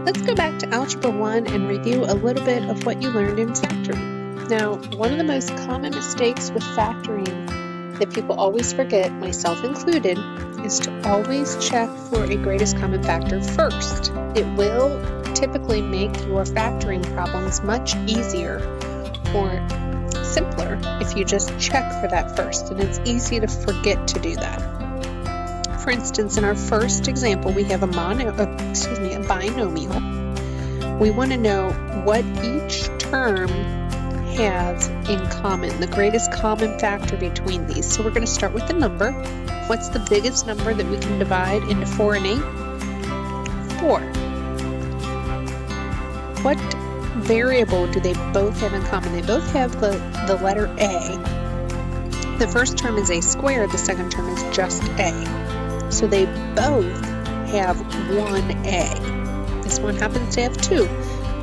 Let's go back to Algebra 1 and review a little bit of what you learned in factoring. Now, one of the most common mistakes with factoring that people always forget, myself included, is to always check for a greatest common factor first. It will typically make your factoring problems much easier or simpler if you just check for that first, and it's easy to forget to do that. For instance, in our first example, we have a binomial. We want to know what each term has in common, the greatest common factor between these. So we're going to start with the number. What's the biggest number that we can divide into 4 and 8? 4. What variable do they both have in common? They both have the letter A. The first term is a squared, the second term is just A. So they both have 1A. This one happens to have 2,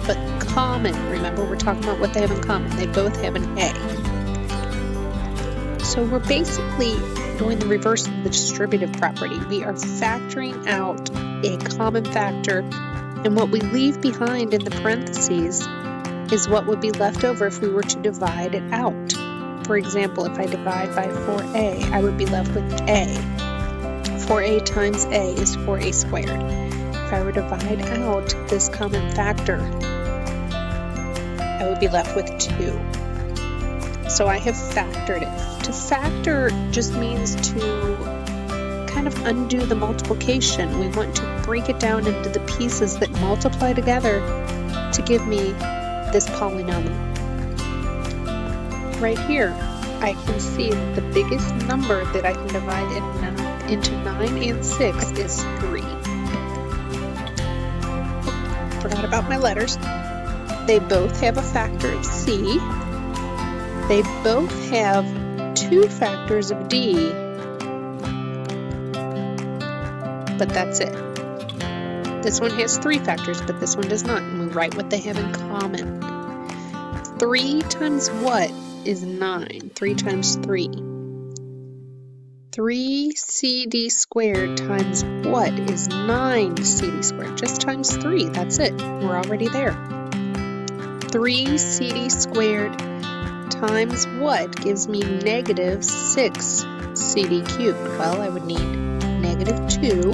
but common. Remember, we're talking about what they have in common. They both have an A. So we're basically doing the reverse of the distributive property. We are factoring out a common factor, and what we leave behind in the parentheses is what would be left over if we were to divide it out. For example, if I divide by 4A, I would be left with A. 4A times A is 4A squared. If I were to divide out this common factor, I would be left with 2. So I have factored it. To factor just means to kind of undo the multiplication. We want to break it down into the pieces that multiply together to give me this polynomial. Right here, I can see that the biggest number that I can divide into 9 and 6 is 3. Forgot about my letters. They both have a factor of C. They both have 2 factors of D, but that's it. This one has 3 factors, but this one does not, and we write what they have in common. 3 times what is 9? 3 times 3. 3CD squared times what is 9CD squared? Just times 3, that's it. We're already there. 3CD squared times what gives me negative 6CD cubed? Well, I would need negative 2.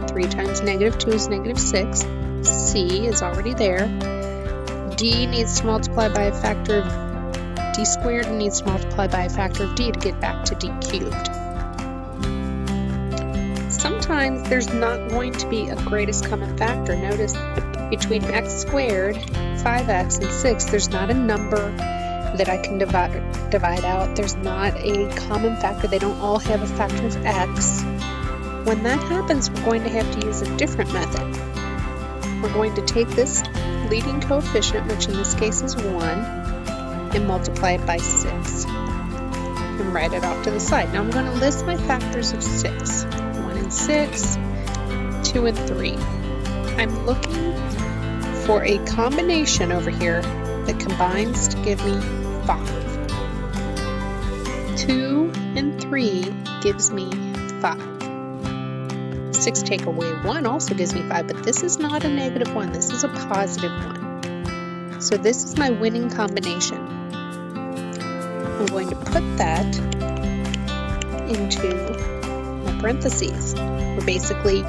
3 times negative 2 is negative 6. C is already there. D needs to multiply by a factor of D squared and needs to multiply by a factor of D to get back to D cubed. Sometimes there's not going to be a greatest common factor. Notice between x squared, 5x, and 6, there's not a number that I can divide out. There's not a common factor. They don't all have a factor of x. When that happens, we're going to have to use a different method. We're going to take this leading coefficient, which in this case is 1, and multiply it by 6. And write it off to the side. Now I'm going to list my factors of 6. 1 and 6, 2 and 3. I'm looking for a combination over here that combines to give me 5. 2 and 3 gives me 5. 6 take away 1 also gives me 5, but this is not a negative 1. This is a positive 1. So this is my winning combination. I'm going to put that into my parentheses. We're basically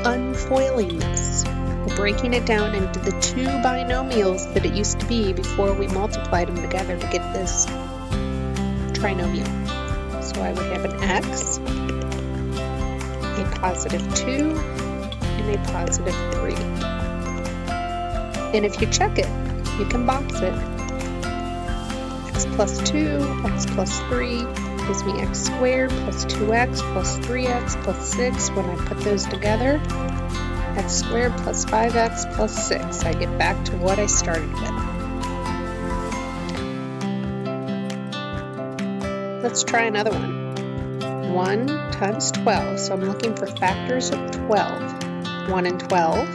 unfoiling this. We're breaking it down into the 2 binomials that it used to be before we multiplied them together to get this trinomial. So I would have an x, a positive 2, and a positive 3. And if you check it, you can box it. X plus 2, x plus 3 gives me x squared plus 2x plus 3x plus 6. When I put those together, x squared plus 5x plus 6. I get back to what I started with. Let's try another one. 1 times 12. So I'm looking for factors of 12. 1 and 12,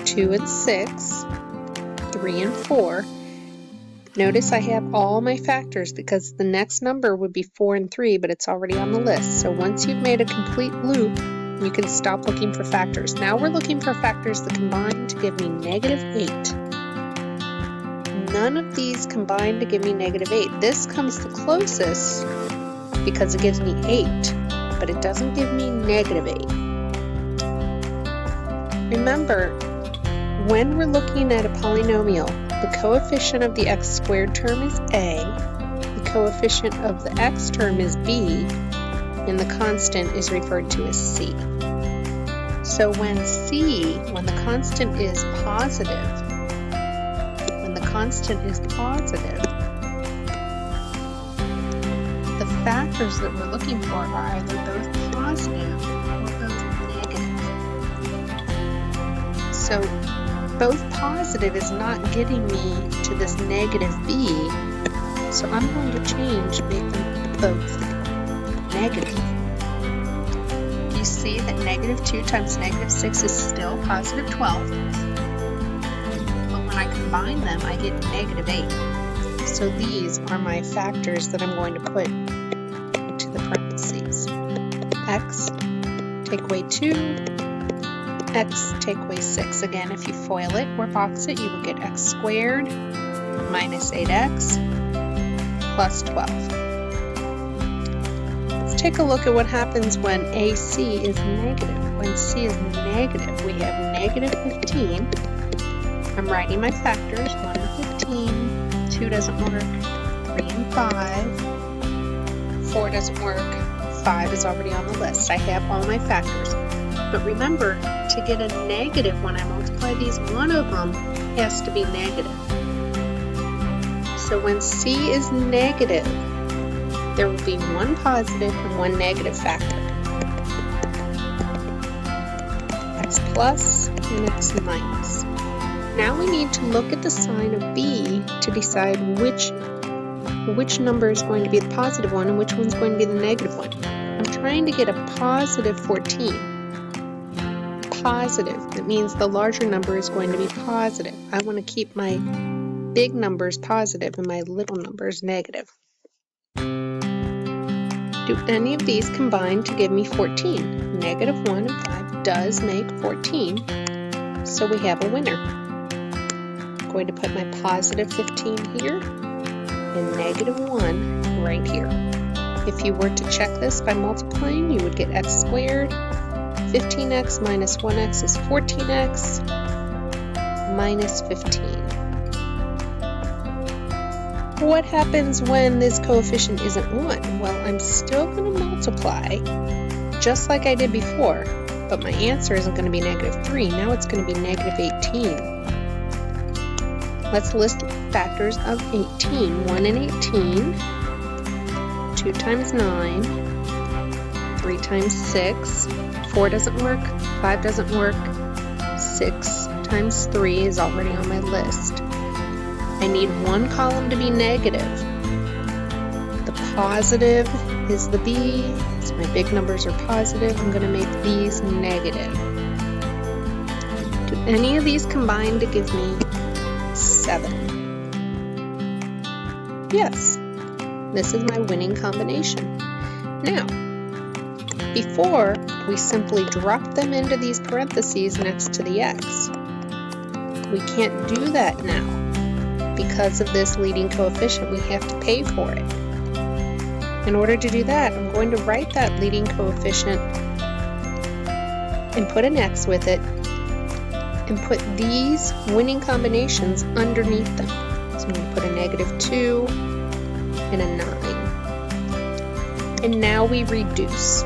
2 and 6, 3 and 4. Notice I have all my factors because the next number would be 4 and 3, but it's already on the list. So once you've made a complete loop, You can stop looking for factors. Now we're looking for factors that combine to give me -8. None of these combine to give me -8. This comes the closest because it gives me 8, but it doesn't give me -8. Remember, when we're looking at a polynomial, the coefficient of the x squared term is a, the coefficient of the x term is b, and the constant is referred to as c. So when the constant is positive, the factors that we're looking for are either both positive or both negative. So both positive is not getting me to this -b, so I'm going to change, make them both negative. You see that -2 times -6 is still +12. But when I combine them, I get -8. So these are my factors that I'm going to put into the parentheses. X, take away 2, x, take away 6. Again, if you FOIL it or box it, you will get x squared minus 8x plus 12. Let's take a look at what happens when AC is negative. When C is negative, we have -15. I'm writing my factors, 1 and 15, 2 doesn't work, 3 and 5, 4 doesn't work, 5 is already on the list. I have all my factors. But remember, to get a negative, when I multiply these, one of them has to be negative. So when C is negative, there will be one positive and one negative factor. X plus and X minus. Now we need to look at the sign of B to decide which number is going to be the positive one and which one's going to be the negative one. I'm trying to get a positive 14. Positive, that means the larger number is going to be positive. I want to keep my big numbers positive and my little numbers negative. Do any of these combine to give me 14? -1 and 5 does make 14, so we have a winner. I'm going to put my positive 15 here and -1 right here. If you were to check this by multiplying, you would get x squared. 15x minus 1x is 14x minus 15. What happens when this coefficient isn't 1? Well, I'm still going to multiply just like I did before, but my answer isn't going to be -3. Now it's going to be -18. Let's list factors of 18. 1 and 18, 2 times 9, 3 times 6, 4 doesn't work, 5 doesn't work, 6 times 3 is already on my list. I need one column to be negative. The positive is the B, so my big numbers are positive. I'm going to make these negative. Do any of these combine to give me 7? Yes, this is my winning combination. Now, before, we simply drop them into these parentheses next to the x. We can't do that now. Because of this leading coefficient, we have to pay for it. In order to do that, I'm going to write that leading coefficient and put an x with it and put these winning combinations underneath them. So I'm going to put a -2 and a 9. And now we reduce.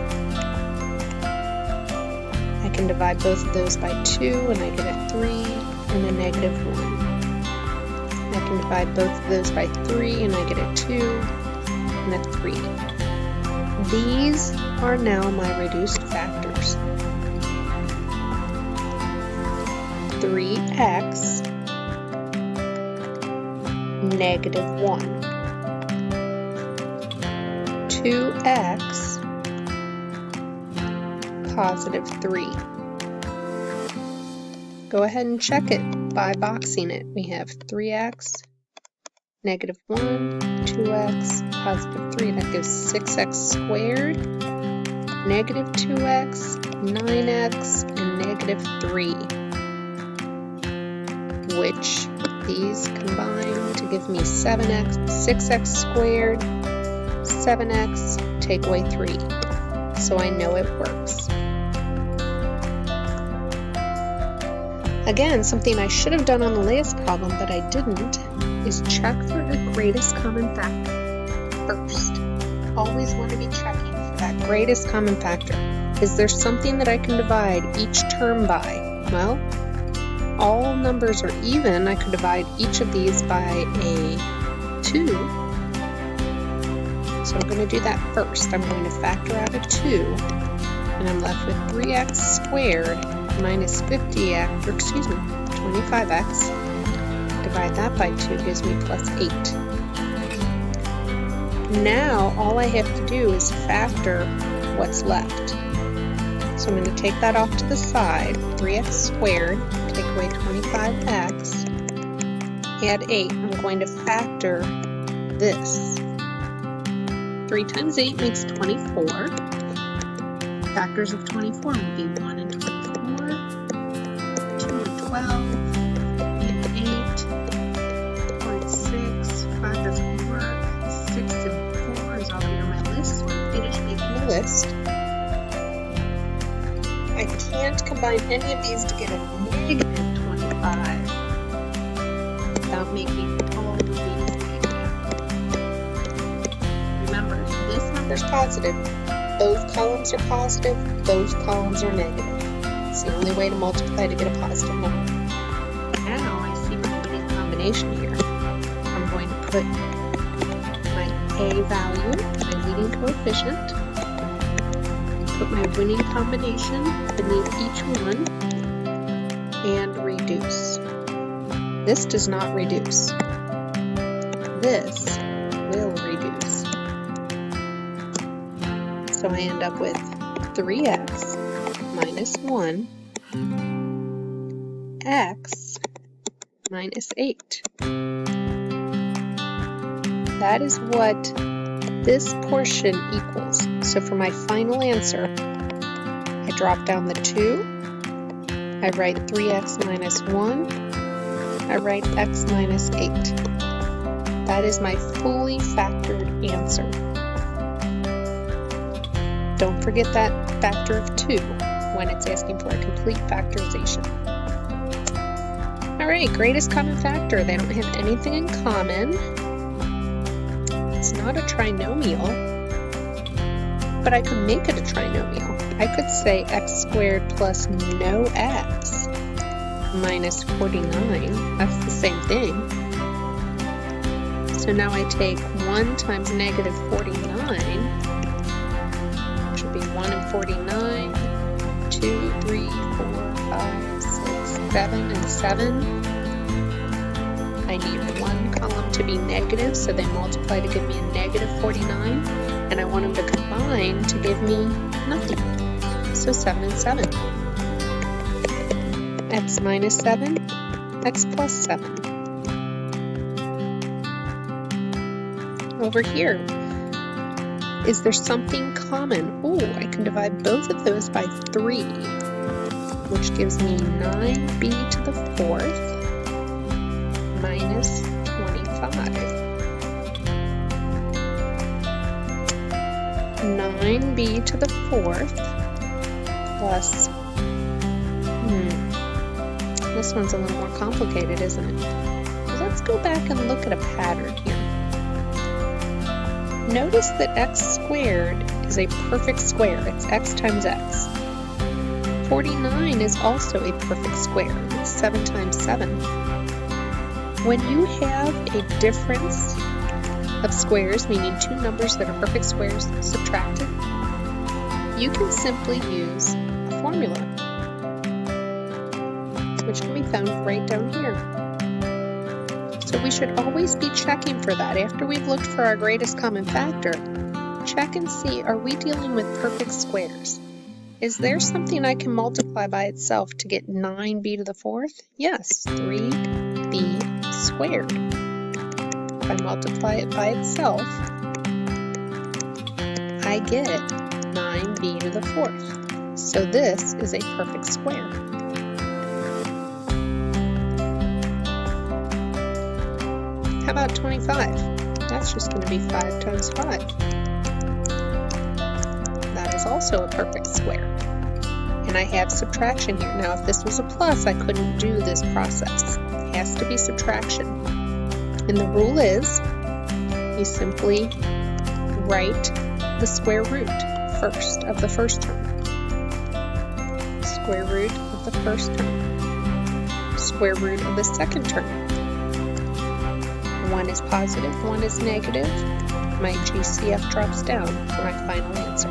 I can divide both of those by 2 and I get a 3 and a -1. I can divide both of those by 3 and I get a 2 and a 3. These are now my reduced factors. 3x -1. 2x +3. Go ahead and check it by boxing it. We have 3x, -1, 2x, +3. That gives 6x squared negative 2x, 9x, and negative 3, which these combine to give me 6x squared, 7x, take away 3. So I know it works. Again, something I should have done on the last problem, but I didn't, is check for the greatest common factor first. Always want to be checking for that greatest common factor. Is there something that I can divide each term by? Well, all numbers are even. I could divide each of these by a 2. So I'm going to do that first. I'm going to factor out a 2, and I'm left with 3x squared minus 25x. Divide that by 2 gives me plus 8. Now all I have to do is factor what's left. So I'm going to take that off to the side. 3x squared, take away 25x, add 8. I'm going to factor this. 3 times 8 makes 24. Factors of 24 would be 1 and 24, 2 and 12, and 8, 4 and 6, 5 doesn't work, 6 and 4 is already on my list, so I'm finished making the list. I can't combine any of these to get a negative 25 without making all of these negative. Remember, if this number's positive, those columns are positive, those columns are negative. It's the only way to multiply to get a positive number. Now I see my winning combination here. I'm going to put my A value, my leading coefficient, put my winning combination beneath each one, and reduce. This does not reduce. This will reduce. So I end up with 3x minus 1, x minus 8. That is what this portion equals. So for my final answer, I drop down the 2, I write 3x minus 1, I write x minus 8. That is my fully factored answer. Don't forget that factor of 2 when it's asking for a complete factorization. Alright, greatest common factor. They don't have anything in common. It's not a trinomial, but I could make it a trinomial. I could say x squared plus no x minus 49. That's the same thing. So now I take 1 times negative 49, which would be 1 and 49, 2, 3, 4, 5, 6, 7, and 7. I need one column to be negative, so they multiply to give me a negative 49, and I want them to combine to give me nothing. So 7 and 7. X minus 7, x plus 7. Over here, is there something common? Oh, I can divide both of those by 3, which gives me 9b to the 4th minus 25. 9b to the 4th plus, this one's a little more complicated, isn't it? Let's go back and look at a pattern here. Notice that x squared is a perfect square. It's x times x. 49 is also a perfect square. It's 7 times 7. When you have a difference of squares, meaning two numbers that are perfect squares subtracted, you can simply use a formula, which can be found right down here. So we should always be checking for that. After we've looked for our greatest common factor, check and see, are we dealing with perfect squares? Is there something I can multiply by itself to get 9b to the 4th? Yes, 3b squared. If I multiply it by itself, I get 9b b to the 4th. So this is a perfect square. How about 25? That's just going to be 5 times 5. That is also a perfect square. And I have subtraction here. Now, if this was a plus, I couldn't do this process. It has to be subtraction. And the rule is, you simply write the square root first of the first term. Square root of the first term. Square root of the second term. One is positive, one is negative. My GCF drops down for my final answer.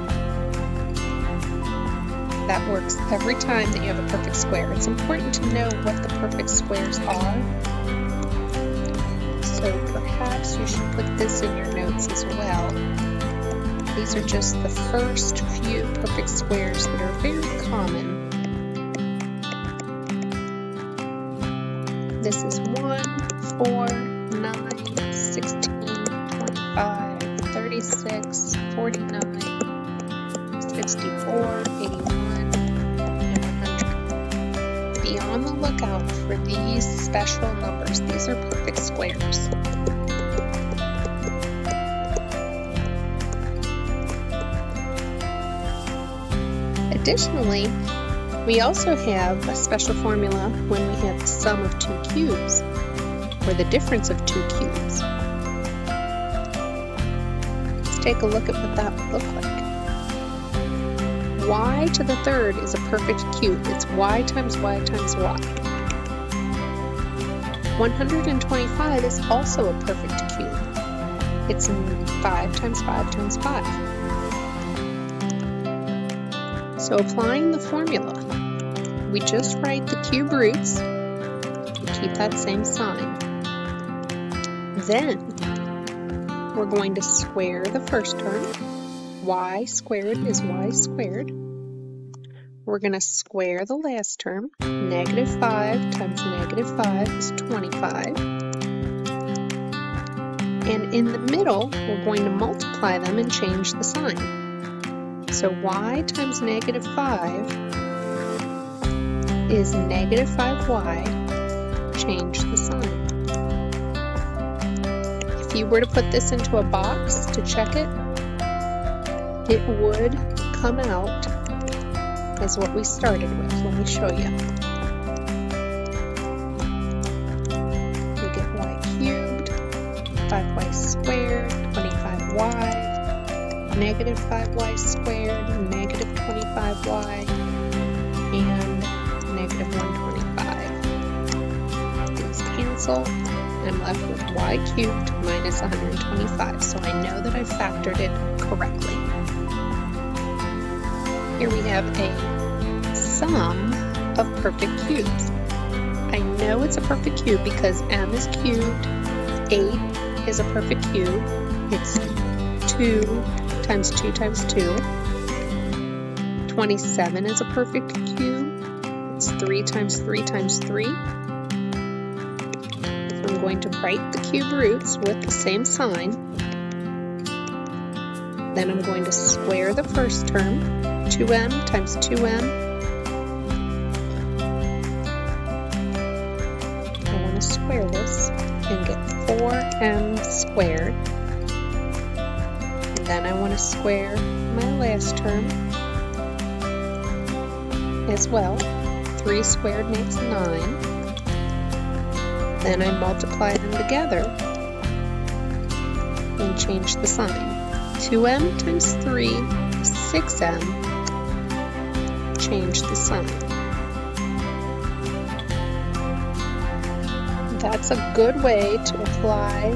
That works every time that you have a perfect square. It's important to know what the perfect squares are. So perhaps you should put this in your notes as well. These are just the first few perfect squares that are very common. This is 1, 4, 9, 16, 25, 36, 49, 64, 81, and 100. Be on the lookout for these special numbers. These are perfect squares. Additionally, we also have a special formula when we have the sum of two cubes, or the difference of two cubes. Let's take a look at what that would look like. Y to the third is a perfect cube. It's y times y times y. 125 is also a perfect cube. It's 5 times 5 times 5. So applying the formula, we just write the cube roots and keep that same sign. Then we're going to square the first term. Y squared is y squared. We're going to square the last term. Negative 5 times negative 5 is 25. And in the middle, we're going to multiply them and change the sign. So y times negative 5 is negative 5y. Change the sign. If you were to put this into a box to check it, it would come out as what we started with. Let me show you. We get y cubed, 5y squared, 25y, negative 5y squared, negative 25y, and negative 125. These cancel. I'm left with y cubed minus 125, so I know that I factored it correctly. Here we have a sum of perfect cubes. I know it's a perfect cube because m is cubed, 8 is a perfect cube, it's 2 times 2 times 2, 27 is a perfect cube, it's 3 times 3 times 3. I'm going to write the cube roots with the same sign. Then I'm going to square the first term, 2m times 2m. I want to square this and get 4m squared. And then I want to square my last term as well. 3 squared makes 9. Then I multiply them together and change the sign. 2m times 3 is 6m. Change the sign. That's a good way to apply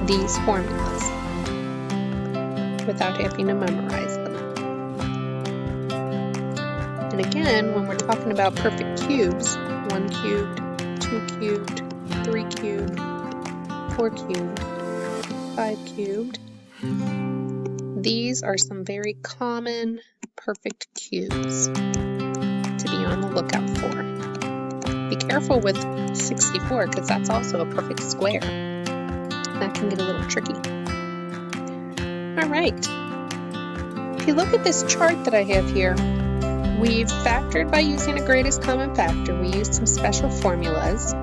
these formulas without having to memorize them. And again, when we're talking about perfect cubes, 1 cubed, 2 cubed, 3 cubed, 4 cubed, 5 cubed. These are some very common perfect cubes to be on the lookout for. Be careful with 64 because that's also a perfect square. That can get a little tricky. All right. you look at this chart that I have here, we've factored by using a greatest common factor. We used some special formulas.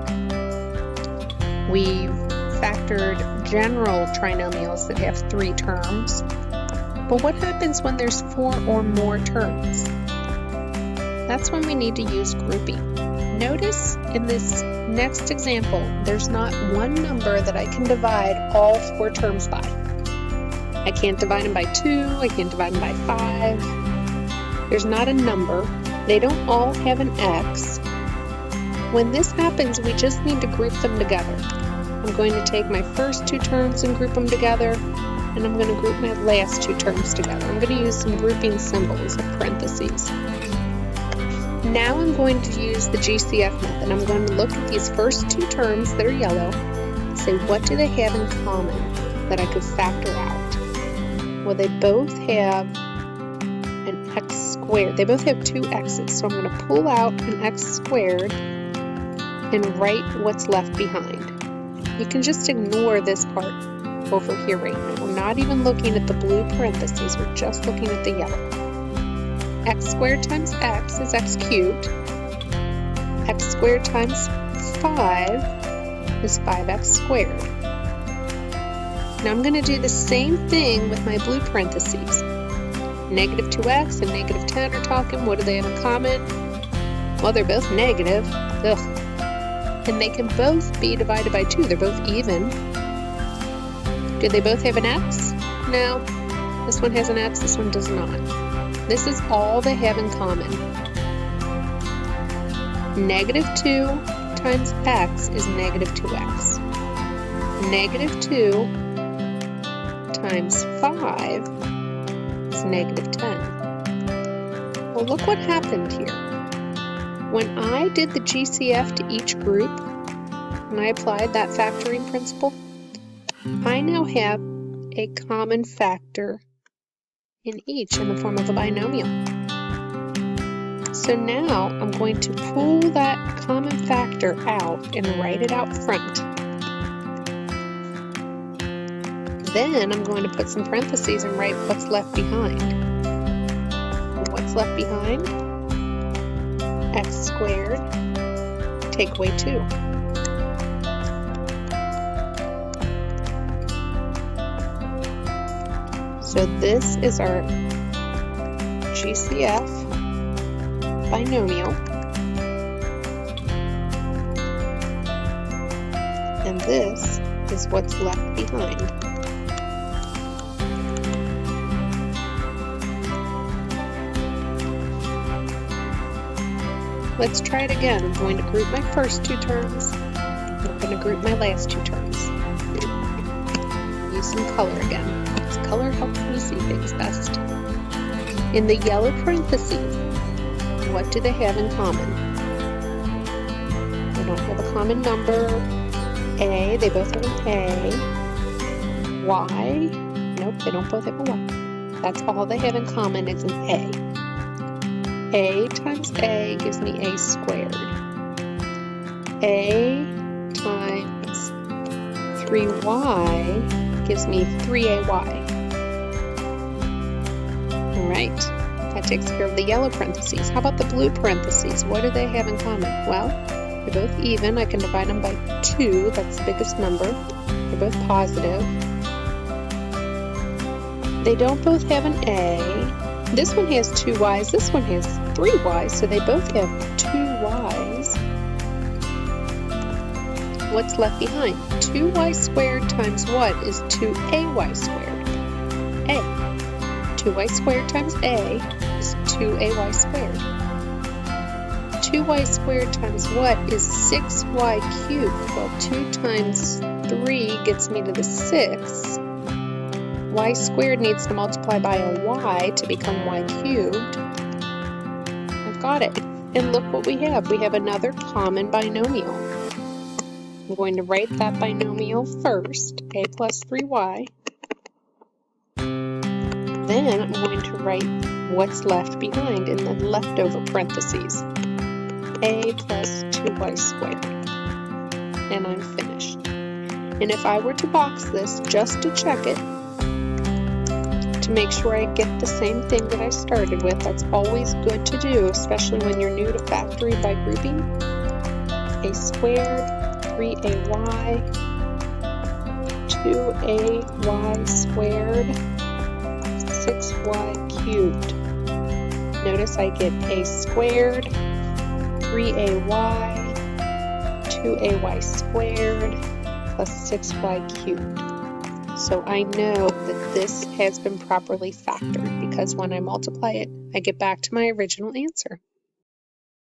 We've factored general trinomials that have 3 terms. But what happens when there's 4 or more terms? That's when we need to use grouping. Notice in this next example, there's not one number that I can divide all 4 terms by. I can't divide them by 2, I can't divide them by 5. There's not a number. They don't all have an x. When this happens, we just need to group them together. I'm going to take my first 2 terms and group them together, and I'm going to group my last 2 terms together. I'm going to use some grouping symbols of parentheses. Now I'm going to use the GCF method. I'm going to look at these first 2 terms that are yellow and say, what do they have in common that I could factor out? Well, they both have an x squared. They both have 2 x's, so I'm going to pull out an x squared and write what's left behind. You can just ignore this part over here right now. We're not even looking at the blue parentheses, we're just looking at the yellow. X squared times x is x cubed. X squared times 5 is 5x squared. Now I'm going to do the same thing with my blue parentheses. Negative 2x and negative 10 are talking. What do they have in common? Well, they're both negative. Ugh. And they can both be divided by 2. They're both even. Do they both have an x? No. This one has an x, this one does not. This is all they have in common. Negative 2 times x is negative 2x. Negative 2 times 5 is negative 10. Well, look what happened here. When I did the GCF to each group, and I applied that factoring principle, I now have a common factor in each in the form of a binomial. So now I'm going to pull that common factor out and write it out front. Then I'm going to put some parentheses and write what's left behind. What's left behind? X squared, take away 2. So this is our GCF binomial. And this is what's left behind. Let's try it again. I'm going to group my first 2 terms. I'm going to group my last 2 terms. Use some color again. This color helps me see things best. In the yellow parentheses, what do they have in common? They don't have a common number. A, they both have an A. Y, nope, they don't both have a Y. That's all they have in common is an A. A times A gives me A squared. A times 3y gives me 3ay. Alright, that takes care of the yellow parentheses. How about the blue parentheses? What do they have in common? Well, they're both even. I can divide them by 2. That's the biggest number. They're both positive. They don't both have an A. This one has 2 y's, this one has 3 y's, so they both have 2 y's. What's left behind? 2y squared times what is 2ay squared? A. 2y squared times A is 2ay squared. 2y squared times what is 6y cubed? Well, 2 times 3 gets me to the 6. Y squared needs to multiply by a y to become y cubed. I've got it. And look what we have. We have another common binomial. I'm going to write that binomial first, a plus 3y. Then I'm going to write what's left behind in the leftover parentheses, a plus 2y squared. And I'm finished. And if I were to box this just to check it, to make sure I get the same thing that I started with. That's always good to do, especially when you're new to factory by grouping. A squared, 3ay, 2ay squared, 6y cubed. Notice I get a squared, 3ay, 2ay squared, plus 6y cubed. So I know that this has been properly factored because when I multiply it, I get back to my original answer.